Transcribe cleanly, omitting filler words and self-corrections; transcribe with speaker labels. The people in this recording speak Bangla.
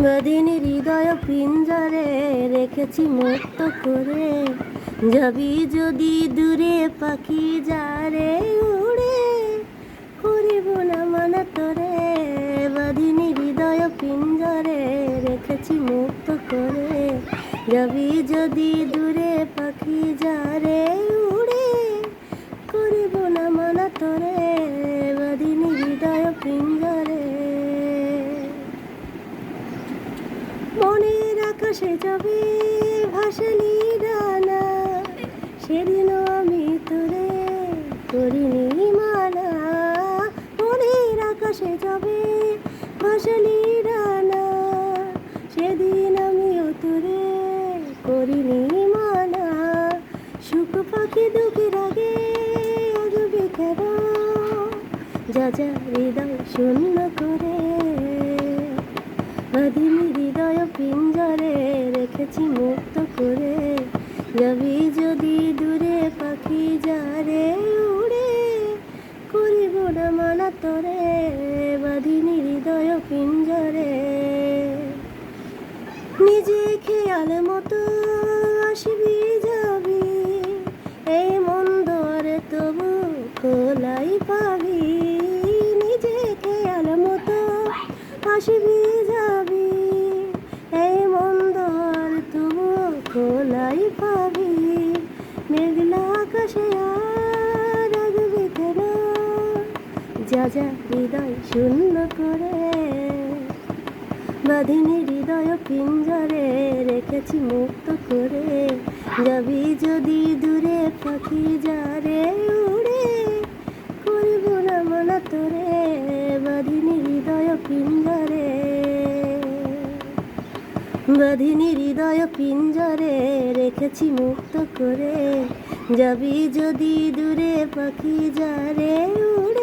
Speaker 1: বাঁধিনি হৃদয় পিঞ্জরে রেখেছি মুক্ত করে, যাবি যদি দূরে পাখি যারে উড়ে, করিব না মানা তোরে। বাঁধিনি হৃদয় পিঞ্জরে রেখেছি মুক্ত করে, যাবি যদি দূরে পাখি যারে উড়ে, করিব না মানা তোরে। বাঁধিনি হৃদয় পিঞ্জরে। মনের আকাশে যাবে ভাসালি ডানা, সেদিনও আমি তোরে করিনি মানা। মনের আকাশে যাবে ভাসালি ডানা, সেদিন আমিও তোরে করিনি মানা। সুখ পাখি দুঃখের আগে আসবে কেন, যা যা হৃদয় শূন্য করে। বাঁধিনি হৃদয় পিঞ্জরে রেখেছি মুক্ত করে, যাবি যদি দূরে পাখি যারে উড়ে, করিব না মানা তোরে। বাঁধিনি হৃদয় পিঞ্জরে। নিজে খেয়াল মতো আসবি যাবি, এই মন দুয়ারে তবু খোলাই পাবি। নিজে খেয়াল মতো আসবি যাবি, এই মন দুয়ার তবু খোলাই পাবি। মেঘলা আকাশে আর রাখবি কেন, যা যা হৃদয় শূন্য করে। বাঁধিনি হৃদয় পিঞ্জরে রেখেছি মুক্ত করে, যাবি যদি দূরে পাখি যারে উড়ে, করিব না মানা তোরে। বাঁধিনি হৃদয় পিঞ্জরে। বাঁধিনি হৃদয় পিঞ্জরে রেখেছি মুক্ত করে, যাবি যদি দূরে পাখি যারে উড়ে।